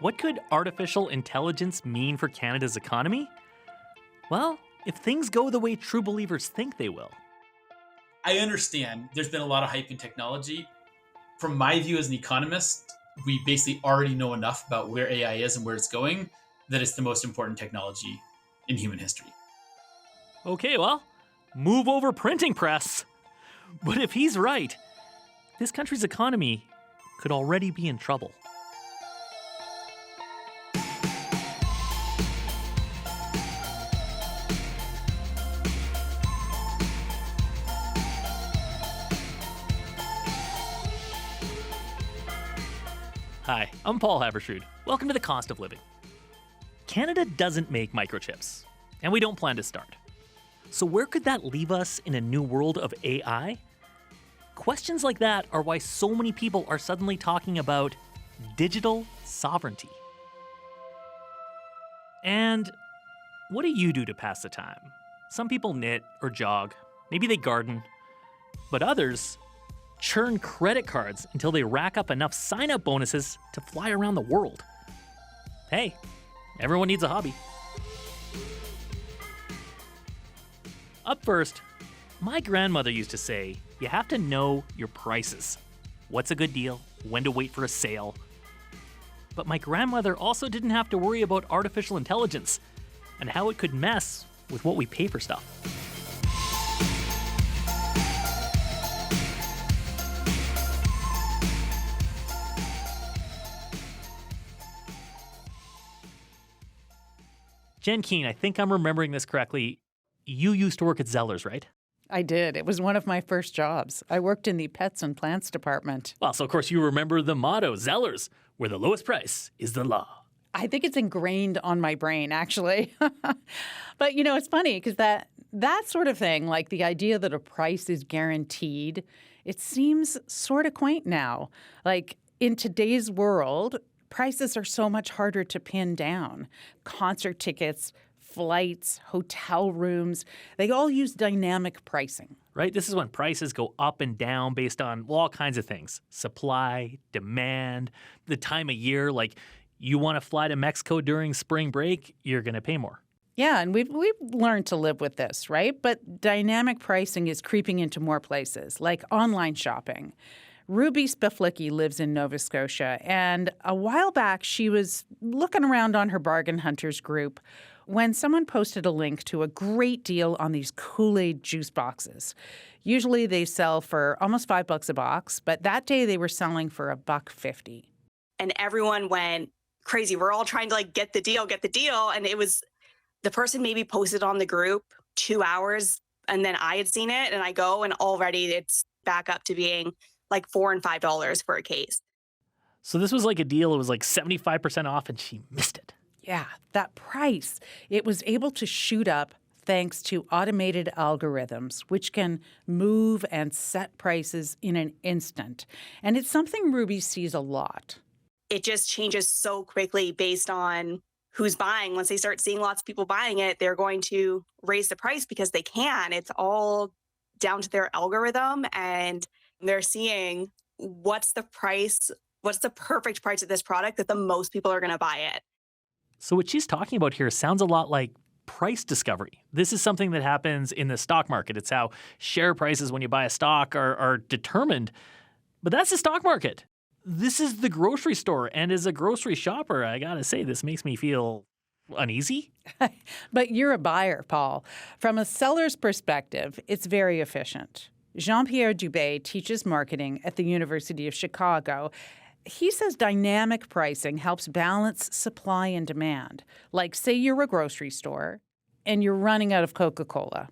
What could artificial intelligence mean for Canada's economy? Well, if things go the way true believers think they will. I understand there's been a lot of hype in technology. From my view as an economist, we basically already know enough about where AI is and where it's going that it's the most important technology in human history. Okay, well, move over printing press. But if he's right, this country's economy could already be in trouble. Hi, I'm Paul Haavardsrud. Welcome to The Cost of Living. Canada doesn't make microchips, and we don't plan to start. So where could that leave us in a new world of AI? Questions like that are why so many people are suddenly talking about digital sovereignty. And what do you do to pass the time? Some people knit or jog. Maybe they garden. But others churn credit cards until they rack up enough sign-up bonuses to fly around the world. Hey, everyone needs a hobby. Up first, my grandmother used to say, you have to know your prices. What's a good deal? When to wait for a sale? But my grandmother also didn't have to worry about artificial intelligence and how it could mess with what we pay for stuff. Jen Keane, I think I'm remembering this correctly. You used to work at Zellers, right? I did. It was one of my first jobs. I worked in the pets and plants department. Well, so of course you remember the motto, Zellers, where the lowest price is the law. I think it's ingrained on my brain, actually. But, it's funny because that sort of thing, like the idea that a price is guaranteed, it seems sort of quaint now. Like in today's world, prices are so much harder to pin down. Concert tickets, flights, hotel rooms, they all use dynamic pricing. Right? This is when prices go up and down based on all kinds of things. Supply, demand, the time of year. Like you want to fly to Mexico during spring break, you're going to pay more. Yeah, and we've learned to live with this, right? But dynamic pricing is creeping into more places, like online shopping. Ruby Spiflicki lives in Nova Scotia, and a while back she was looking around on her Bargain Hunters group when someone posted a link to a great deal on these Kool-Aid juice boxes. Usually they sell for almost $5 a box, but that day they were selling for $1.50. And everyone went crazy. We're all trying to get the deal. And it was the person maybe posted on the group 2 hours, and then I had seen it, and I go, and already it's back up to being like $4 and $5 for a case. So this was like a deal. It was like 75% off, and she missed it. Yeah, that price, it was able to shoot up thanks to automated algorithms, which can move and set prices in an instant. And it's something Ruby sees a lot. It just changes so quickly based on who's buying. Once they start seeing lots of people buying it, they're going to raise the price because they can. It's all down to their algorithm, and they're seeing what's the perfect price of this product that the most people are going to buy it. So what she's talking about here sounds a lot like price discovery. This is something that happens in the stock market. It's how share prices when you buy a stock are determined. But that's the stock market. This is the grocery store. And as a grocery shopper, I got to say, this makes me feel uneasy. But you're a buyer, Paul. From a seller's perspective, it's very efficient. Jean-Pierre Dubé teaches marketing at the University of Chicago. He says dynamic pricing helps balance supply and demand. Like, say you're a grocery store and you're running out of Coca-Cola.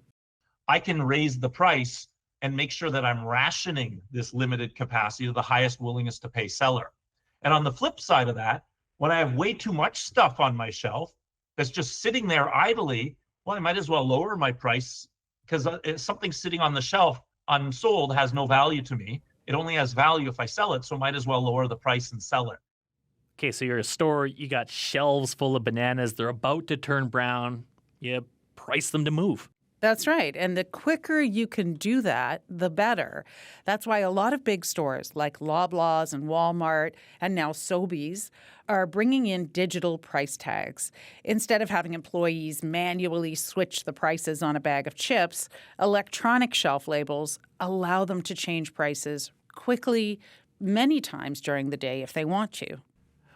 I can raise the price and make sure that I'm rationing this limited capacity to the highest willingness to pay seller. And on the flip side of that, when I have way too much stuff on my shelf that's just sitting there idly, well, I might as well lower my price because something sitting on the shelf unsold has no value to me. It only has value if I sell it, so might as well lower the price and sell it. Okay, so you're a store, you got shelves full of bananas, they're about to turn brown, you price them to move. That's right. And the quicker you can do that, the better. That's why a lot of big stores like Loblaws and Walmart and now Sobeys are bringing in digital price tags. Instead of having employees manually switch the prices on a bag of chips, electronic shelf labels allow them to change prices quickly, many times during the day if they want to.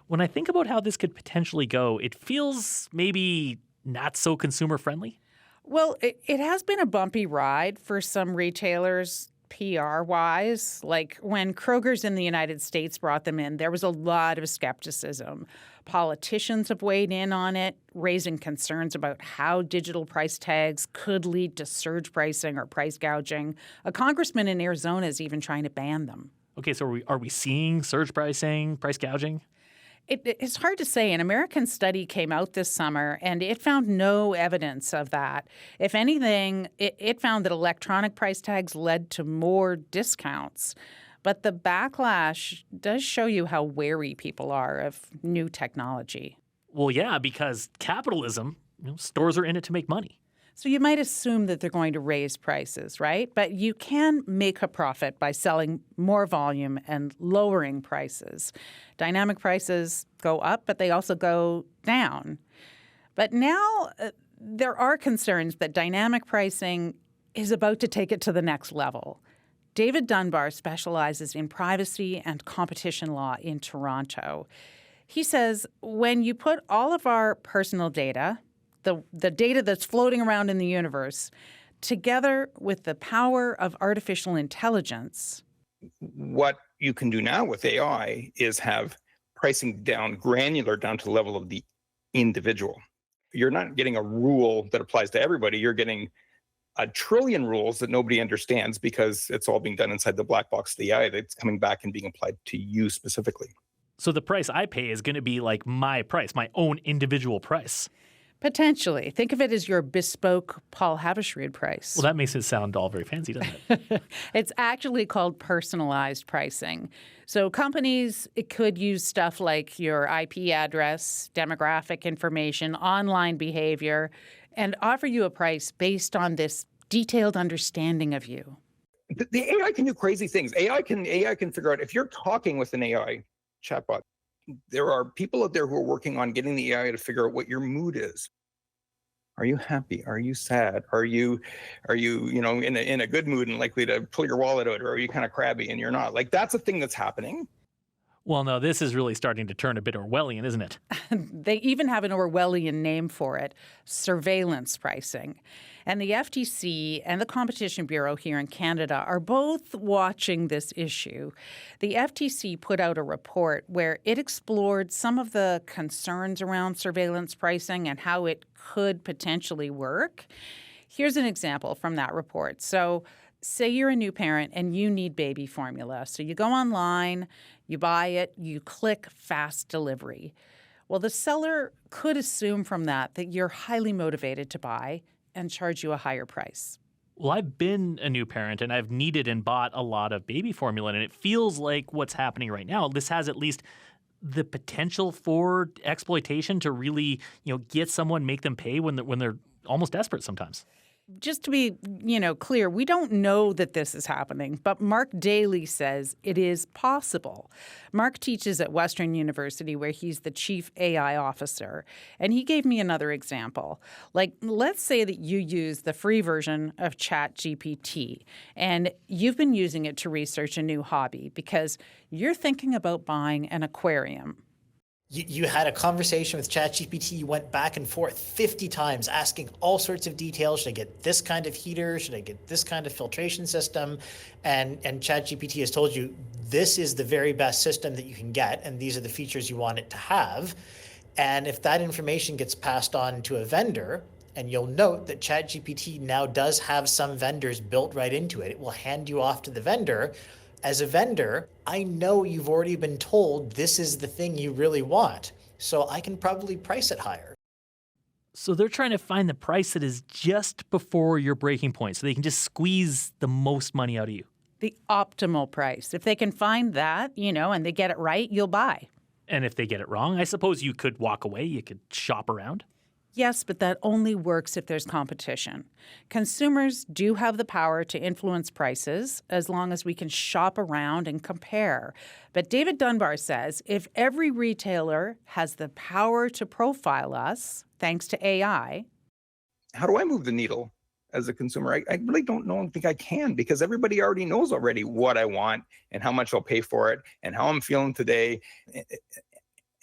When I think about how this could potentially go, it feels maybe not so consumer friendly. Well, it has been a bumpy ride for some retailers, PR-wise. Like when Kroger's in the United States brought them in, there was a lot of skepticism. Politicians have weighed in on it, raising concerns about how digital price tags could lead to surge pricing or price gouging. A congressman in Arizona is even trying to ban them. Okay, so are we seeing surge pricing, price gouging? It's hard to say. An American study came out this summer, and it found no evidence of that. If anything, it found that electronic price tags led to more discounts. But the backlash does show you how wary people are of new technology. Well, yeah, because capitalism, stores are in it to make money. So you might assume that they're going to raise prices, right? But you can make a profit by selling more volume and lowering prices. Dynamic prices go up, but they also go down. But now there are concerns that dynamic pricing is about to take it to the next level. David Dunbar specializes in privacy and competition law in Toronto. He says when you put all of our personal data, the data that's floating around in the universe, together with the power of artificial intelligence. What you can do now with AI is have pricing granular down to the level of the individual. You're not getting a rule that applies to everybody. You're getting a trillion rules that nobody understands because it's all being done inside the black box of the AI that's coming back and being applied to you specifically. So the price I pay is going to be like my price, my own individual price. Potentially. Think of it as your bespoke Paul Haavardsrud price. Well, that makes it sound all very fancy, doesn't it? It's actually called personalized pricing. So companies could use stuff like your IP address, demographic information, online behavior, and offer you a price based on this detailed understanding of you. The AI can do crazy things. AI can figure out if you're talking with an AI chatbot. There are people out there who are working on getting the AI to figure out what your mood is. Are you happy? Are you sad? Are you in a good mood and likely to pull your wallet out, or are you kind of crabby and you're not? Like that's a thing that's happening. Well, no, this is really starting to turn a bit Orwellian, isn't it? They even have an Orwellian name for it, surveillance pricing. And the FTC and the Competition Bureau here in Canada are both watching this issue. The FTC put out a report where it explored some of the concerns around surveillance pricing and how it could potentially work. Here's an example from that report. So say you're a new parent and you need baby formula. So you go online, you buy it, you click fast delivery. Well, the seller could assume from that you're highly motivated to buy and charge you a higher price. Well, I've been a new parent and I've needed and bought a lot of baby formula, and it feels like what's happening right now, this has at least the potential for exploitation to really, get someone, make them pay when they're almost desperate sometimes. Just to be, clear, we don't know that this is happening, but Mark Daly says it is possible. Mark teaches at Western University where he's the chief AI officer, and he gave me another example. Like, let's say that you use the free version of ChatGPT, and you've been using it to research a new hobby because you're thinking about buying an aquarium. You had a conversation with ChatGPT. You went back and forth 50 times asking all sorts of details. Should I get this kind of heater? Should I get this kind of filtration system? And ChatGPT has told you this is the very best system that you can get, and these are the features you want it to have. And if that information gets passed on to a vendor, and you'll note that ChatGPT now does have some vendors built right into it, it will hand you off to the vendor. As a vendor, I know you've already been told this is the thing you really want, so I can probably price it higher. So they're trying to find the price that is just before your breaking point so they can just squeeze the most money out of you. The optimal price. If they can find that, and they get it right, you'll buy. And if they get it wrong, I suppose you could walk away, you could shop around. Yes, but that only works if there's competition. Consumers do have the power to influence prices as long as we can shop around and compare. But David Dunbar says if every retailer has the power to profile us, thanks to AI. How do I move the needle as a consumer? I really don't think I can, because everybody already knows already what I want and how much I'll pay for it and how I'm feeling today.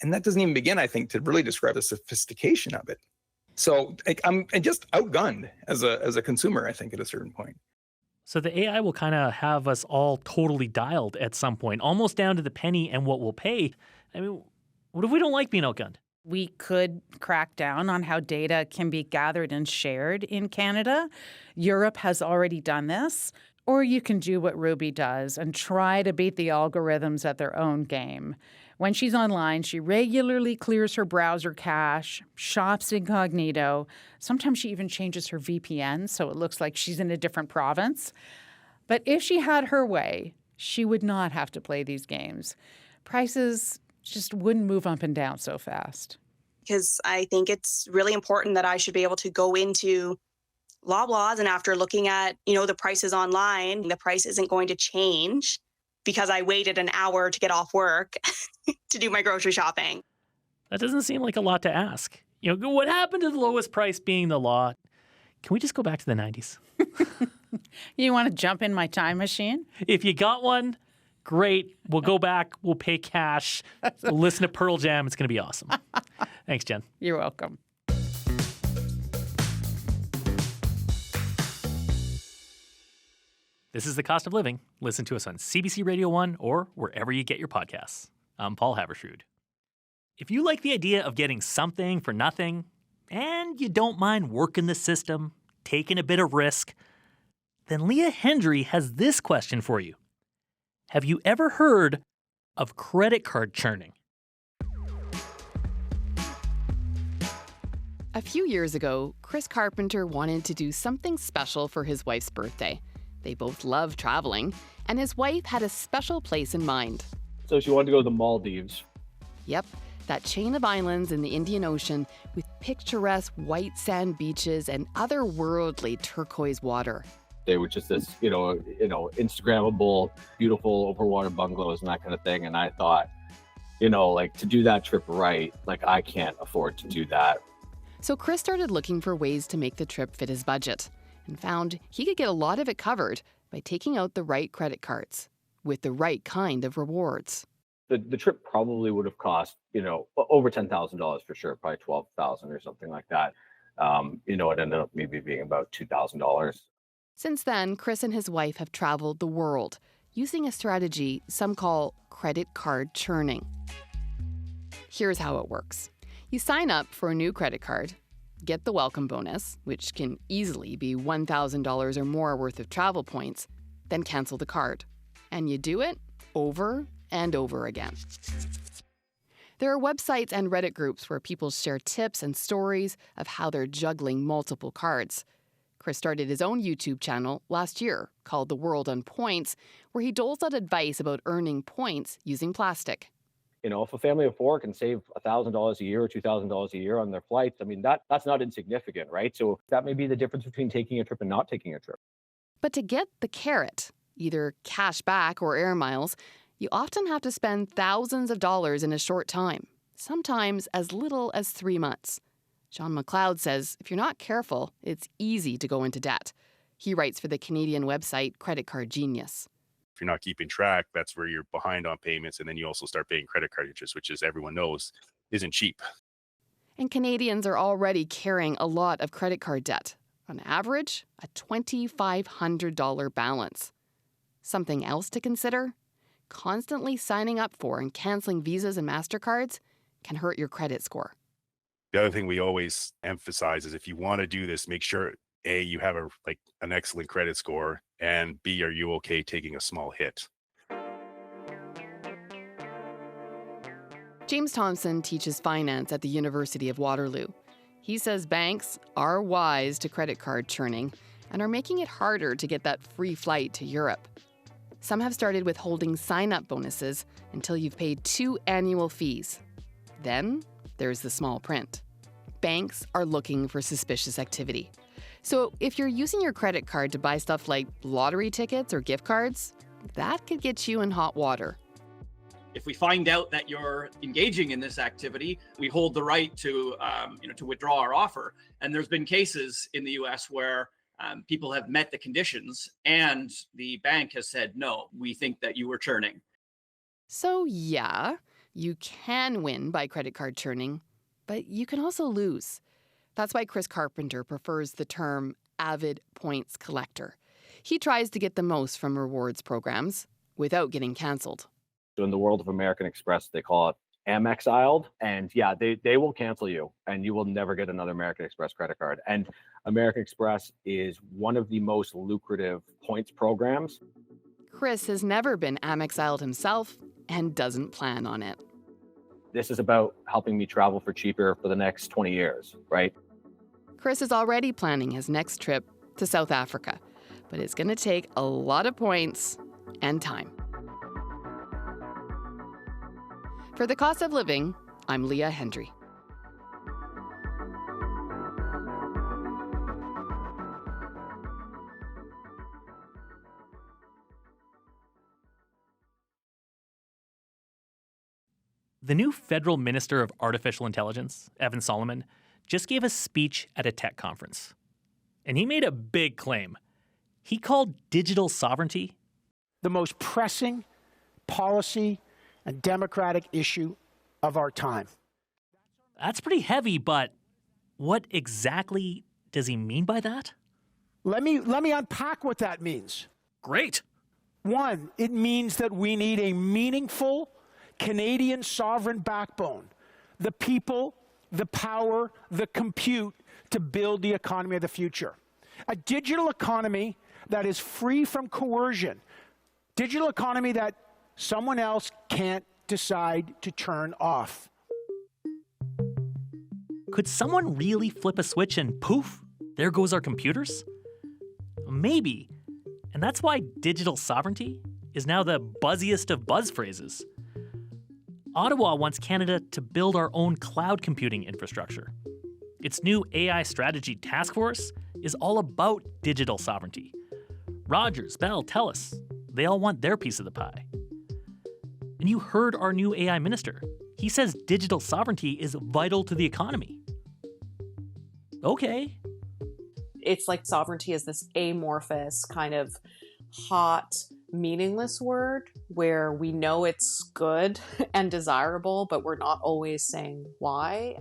And that doesn't even begin, I think, to really describe the sophistication of it. So I'm just outgunned as a consumer, I think, at a certain point. So the AI will kind of have us all totally dialed at some point, almost down to the penny and what we'll pay. I mean, what if we don't like being outgunned? We could crack down on how data can be gathered and shared in Canada. Europe has already done this. Or you can do what Ruby does and try to beat the algorithms at their own game. When she's online, she regularly clears her browser cache, shops incognito. Sometimes she even changes her VPN so it looks like she's in a different province. But if she had her way, she would not have to play these games. Prices just wouldn't move up and down so fast. Because I think it's really important that I should be able to go into Loblaws, and after looking at, the prices online, the price isn't going to change because I waited an hour to get off work to do my grocery shopping. That doesn't seem like a lot to ask. What happened to the lowest price being the law? Can we just go back to the 90s? You want to jump in my time machine? If you got one, great. We'll go back. We'll pay cash. We'll listen to Pearl Jam. It's going to be awesome. Thanks, Jen. You're welcome. This is The Cost of Living. Listen to us on CBC Radio 1 or wherever you get your podcasts. I'm Paul Haavardsrud. If you like the idea of getting something for nothing, and you don't mind working the system, taking a bit of risk, then Leah Hendry has this question for you. Have you ever heard of credit card churning? A few years ago, Chris Carpenter wanted to do something special for his wife's birthday. They both love traveling, and his wife had a special place in mind. So she wanted to go to the Maldives. Yep, that chain of islands in the Indian Ocean with picturesque white sand beaches and otherworldly turquoise water. They were just this, Instagrammable, beautiful overwater bungalows and that kind of thing. And I thought, to do that trip right, I can't afford to do that. So Chris started looking for ways to make the trip fit his budget and found he could get a lot of it covered by taking out the right credit cards with the right kind of rewards. The trip probably would have cost, over $10,000 for sure, probably $12,000 or something like that. It ended up maybe being about $2,000. Since then, Chris and his wife have traveled the world using a strategy some call credit card churning. Here's how it works. You sign up for a new credit card, get the welcome bonus, which can easily be $1,000 or more worth of travel points, then cancel the card. And you do it over and over again. There are websites and Reddit groups where people share tips and stories of how they're juggling multiple cards. Chris started his own YouTube channel last year called The World on Points, where he doles out advice about earning points using plastic. If a family of four can save $1,000 a year or $2,000 a year on their flights, that's not insignificant, right? So that may be the difference between taking a trip and not taking a trip. But to get the carrot, either cash back or air miles, you often have to spend thousands of dollars in a short time, sometimes as little as 3 months. John McLeod says if you're not careful, it's easy to go into debt. He writes for the Canadian website Credit Card Genius. If you're not keeping track, that's where you're behind on payments. And then you also start paying credit card interest, which, as everyone knows, isn't cheap. And Canadians are already carrying a lot of credit card debt. On average, a $2,500 balance. Something else to consider? Constantly signing up for and canceling Visas and MasterCards can hurt your credit score. The other thing we always emphasize is if you want to do this, make sure A, you have an excellent credit score, and B, are you okay taking a small hit? James Thompson teaches finance at the University of Waterloo. He says banks are wise to credit card churning and are making it harder to get that free flight to Europe. Some have started withholding sign-up bonuses until you've paid 2 annual fees. Then there's the small print. banks are looking for suspicious activity. So if you're using your credit card to buy stuff like lottery tickets or gift cards, that could get you in hot water. If we find out that you're engaging in this activity, we hold the right to withdraw our offer. And there's been cases in the U.S. where people have met the conditions and the bank has said, no, we think that you were churning. So yeah, you can win by credit card churning, but you can also lose. That's why Chris Carpenter prefers the term avid points collector. He tries to get the most from rewards programs without getting canceled. So in the world of American Express, they call it Amex-iled. And yeah, they will cancel you and you will never get another American Express credit card. And American Express is one of the most lucrative points programs. Chris has never been Amex-iled himself and doesn't plan on it. This is about helping me travel for cheaper for the next 20 years, right? Chris is already planning his next trip to South Africa, but it's going to take a lot of points and time. For The Cost of Living, I'm Leah Hendry. The new federal minister of artificial intelligence, Evan Solomon, just gave a speech at a tech conference. And he made a big claim. He called digital sovereignty the most pressing policy and democratic issue of our time. That's pretty heavy, but what exactly does he mean by that? Let me unpack what that means. Great. One, it means that we need a meaningful Canadian sovereign backbone, the people, the power, the compute to build the economy of the future. A digital economy that is free from coercion. Digital economy that someone else can't decide to turn off. Could someone really flip a switch and poof, there goes our computers? Maybe. And that's why digital sovereignty is now the buzziest of buzz phrases. Ottawa wants Canada to build our own cloud computing infrastructure. Its new AI strategy task force is all about digital sovereignty. Rogers, Bell, TELUS, they all want their piece of the pie. And you heard our new AI minister. He says digital sovereignty is vital to the economy. Okay. It's like sovereignty is this amorphous, kind of hot, meaningless word where we know it's good and desirable, but we're not always saying why.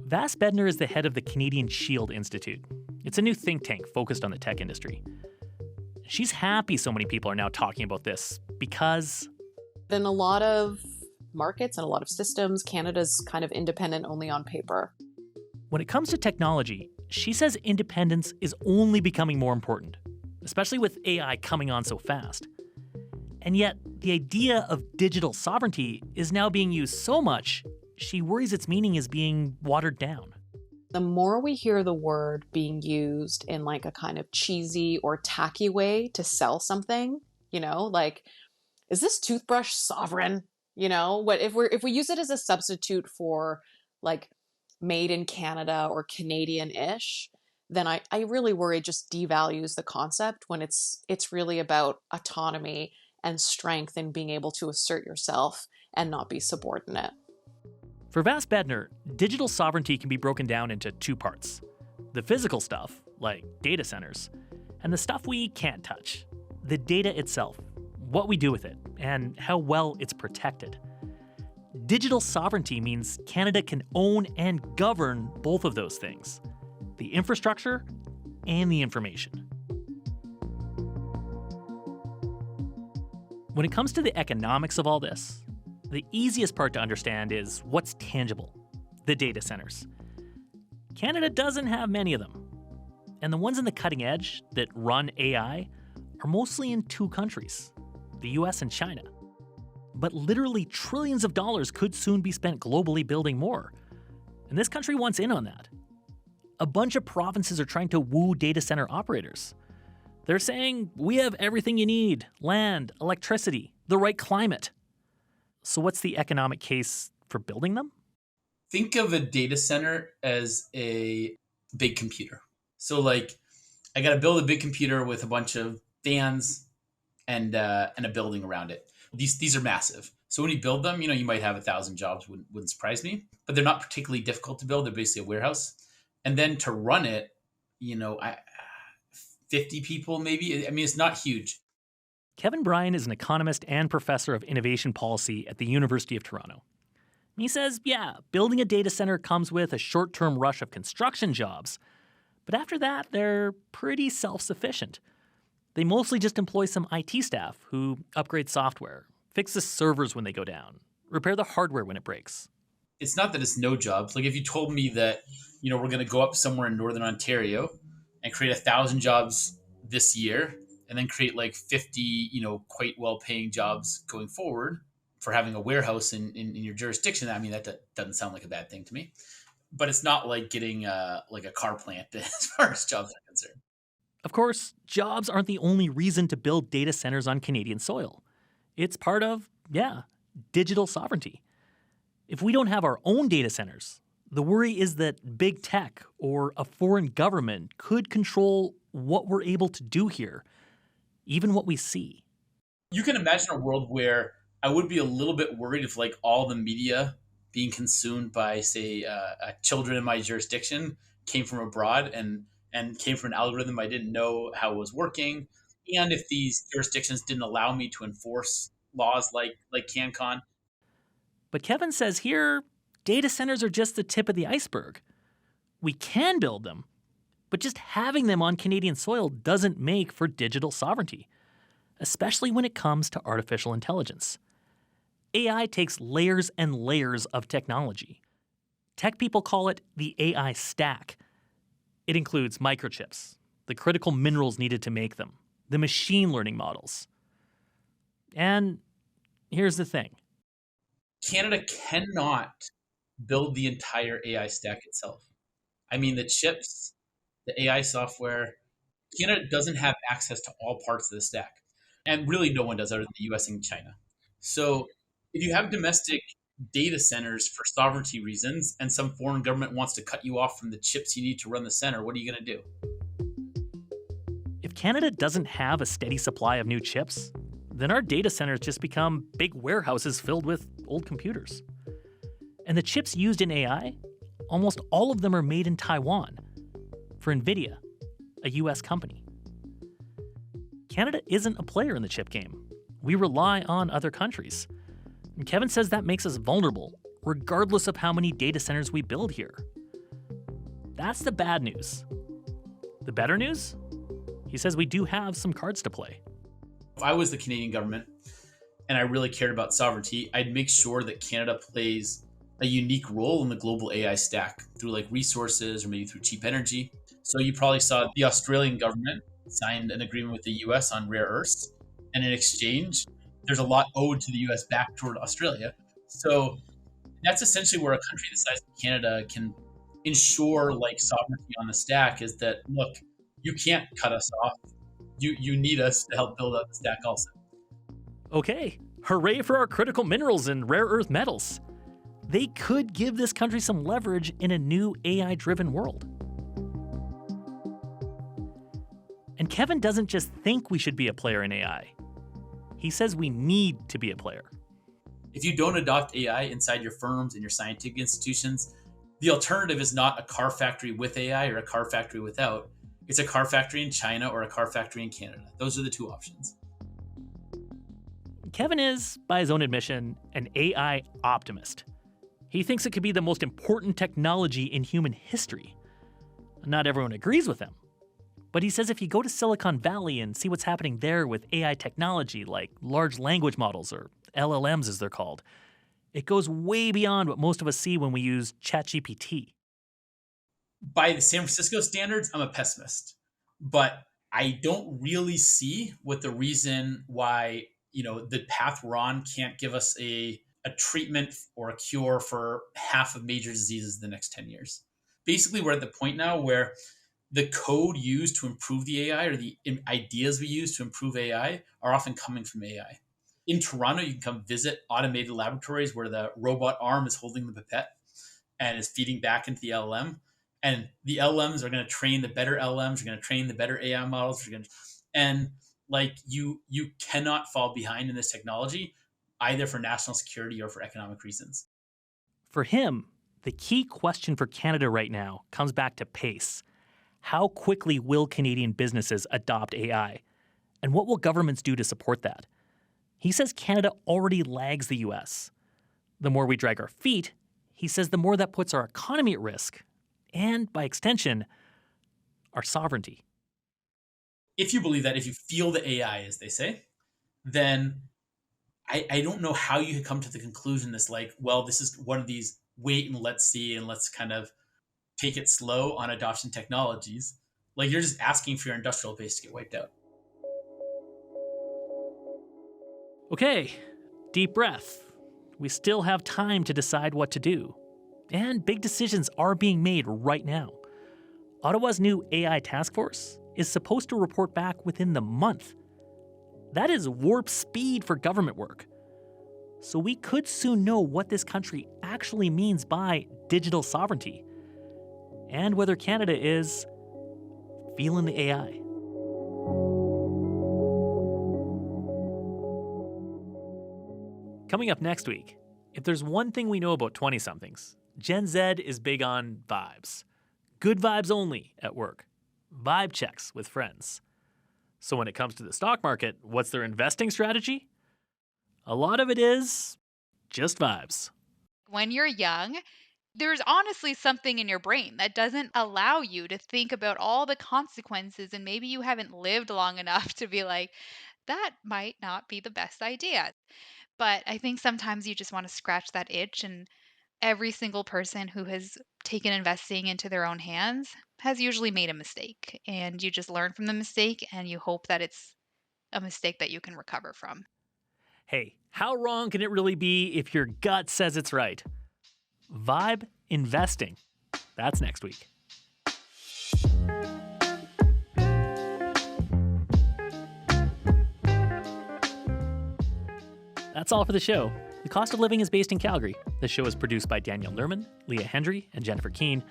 Vass Bednar is the head of the Canadian Shield Institute. It's a new think tank focused on the tech industry. She's happy so many people are now talking about this because in a lot of markets and a lot of systems, Canada's kind of independent only on paper. When it comes to technology, she says independence is only becoming more important, especially with AI coming on so fast. And yet, the idea of digital sovereignty is now being used so much, she worries its meaning is being watered down. The more we hear the word being used in like a kind of cheesy or tacky way to sell something, like, is this toothbrush sovereign? If we use it as a substitute for like made in Canada or Canadian-ish, then I really worry it just devalues the concept when it's really about autonomy and strength and being able to assert yourself and not be subordinate. For Vass Bednar, digital sovereignty can be broken down into two parts. The physical stuff, like data centers, and the stuff we can't touch. The data itself, what we do with it, and how well it's protected. Digital sovereignty means Canada can own and govern both of those things. The infrastructure and the information. When it comes to the economics of all this, the easiest part to understand is what's tangible, the data centers. Canada doesn't have many of them. And the ones in the cutting edge that run AI are mostly in two countries, the US and China. But literally trillions of dollars could soon be spent globally building more. And this country wants in on that. A bunch of provinces are trying to woo data center operators. They're saying, we have everything you need, land, electricity, the right climate. So what's the economic case for building them? Think of a data center as a big computer. So like I got to build a big computer with a bunch of fans and a building around it. These are massive. So when you build them, you might have 1,000 jobs. Wouldn't surprise me. But they're not particularly difficult to build. They're basically a warehouse. And then to run it, 50 people maybe. I mean, it's not huge. Kevin Bryan is an economist and professor of innovation policy at the University of Toronto. He says, yeah, building a data center comes with a short-term rush of construction jobs. But after that, they're pretty self-sufficient. They mostly just employ some IT staff who upgrade software, fix the servers when they go down, repair the hardware when it breaks. It's not that it's no jobs. Like if you told me that, we're going to go up somewhere in Northern Ontario and create 1,000 jobs this year and then create like 50, quite well-paying jobs going forward for having a warehouse in your jurisdiction, I mean, that doesn't sound like a bad thing to me. But it's not like getting like a car plant as far as jobs are concerned. Of course, jobs aren't the only reason to build data centers on Canadian soil. It's part of, digital sovereignty. If we don't have our own data centers, the worry is that big tech or a foreign government could control what we're able to do here, even what we see. You can imagine a world where I would be a little bit worried if like all the media being consumed by, say, children in my jurisdiction came from abroad and came from an algorithm I didn't know how it was working. And if these jurisdictions didn't allow me to enforce laws like CanCon. But Kevin says here, data centers are just the tip of the iceberg. We can build them, but just having them on Canadian soil doesn't make for digital sovereignty, especially when it comes to artificial intelligence. AI takes layers and layers of technology. Tech people call it the AI stack. It includes microchips, the critical minerals needed to make them, the machine learning models. And here's the thing. Canada cannot build the entire AI stack itself. I mean, the chips, the AI software, Canada doesn't have access to all parts of the stack. And really no one does other than the US and China. So if you have domestic data centers for sovereignty reasons and some foreign government wants to cut you off from the chips you need to run the center, what are you going to do? If Canada doesn't have a steady supply of new chips, then our data centers just become big warehouses filled with old computers. And the chips used in AI, almost all of them are made in Taiwan for NVIDIA, a US company. Canada isn't a player in the chip game. We rely on other countries. And Kevin says that makes us vulnerable, regardless of how many data centers we build here. That's the bad news. The better news? He says we do have some cards to play. If I was the Canadian government and I really cared about sovereignty, I'd make sure that Canada plays a unique role in the global AI stack through like resources or maybe through cheap energy. So you probably saw the Australian government signed an agreement with the US on rare earths. And in exchange, there's a lot owed to the US back toward Australia. So that's essentially where a country the size of Canada can ensure like sovereignty on the stack is that, look, you can't cut us off. You need us to help build up the stack also. Okay, hooray for our critical minerals and rare earth metals. They could give this country some leverage in a new AI-driven world. And Kevin doesn't just think we should be a player in AI. He says we need to be a player. If you don't adopt AI inside your firms and your scientific institutions, the alternative is not a car factory with AI or a car factory without. It's a car factory in China or a car factory in Canada. Those are the two options. Kevin is, by his own admission, an AI optimist. He thinks it could be the most important technology in human history. Not everyone agrees with him. But he says if you go to Silicon Valley and see what's happening there with AI technology like large language models, or LLMs as they're called, it goes way beyond what most of us see when we use ChatGPT. By the San Francisco standards, I'm a pessimist. But I don't really see what the reason why, the path we're on can't give us a treatment or a cure for half of major diseases in the next 10 years. Basically, we're at the point now where the code used to improve the AI or the ideas we use to improve AI are often coming from AI. In Toronto, you can come visit automated laboratories where the robot arm is holding the pipette. and is feeding back into the LLM. And the LLMs are going to train the better LLMs, are going to train the better AI models. And like you cannot fall behind in this technology, either for national security or for economic reasons. For him, the key question for Canada right now comes back to pace. How quickly will Canadian businesses adopt AI? And what will governments do to support that? He says Canada already lags the US. The more we drag our feet, he says the more that puts our economy at risk, and by extension, our sovereignty. If you believe that, if you feel the AI, as they say, then I don't know how you could come to the conclusion that's like, well, this is one of these wait and let's see and let's kind of take it slow on adoption technologies. Like, you're just asking for your industrial base to get wiped out. Okay, deep breath. We still have time to decide what to do. And big decisions are being made right now. Ottawa's new AI task force is supposed to report back within the month. That is warp speed for government work. So we could soon know what this country actually means by digital sovereignty, and whether Canada is feeling the AI. Coming up next week, if there's one thing we know about 20-somethings, Gen Z is big on vibes. Good vibes only at work. Vibe checks with friends. So when it comes to the stock market, what's their investing strategy? A lot of it is just vibes. When you're young, there's honestly something in your brain that doesn't allow you to think about all the consequences, and maybe you haven't lived long enough to be like, that might not be the best idea. But I think sometimes you just want to scratch that itch, and every single person who has taken investing into their own hands has usually made a mistake. And you just learn from the mistake and you hope that it's a mistake that you can recover from. Hey, how wrong can it really be if your gut says it's right? Vibe investing. That's next week. That's all for the show. The Cost of Living is based in Calgary. The show is produced by Daniel Nerman, Leah Hendry, and Jennifer Keane,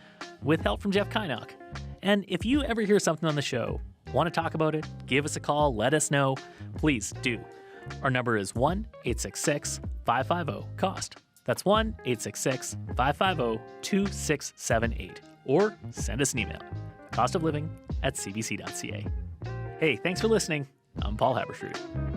with help from Jeff Kynock. And if you ever hear something on the show, want to talk about it, give us a call, let us know, please do. Our number is 1-866-550-COST. That's 1-866-550-2678. Or send us an email, costofliving@cbc.ca. Hey, thanks for listening. I'm Paul Haavardsrud.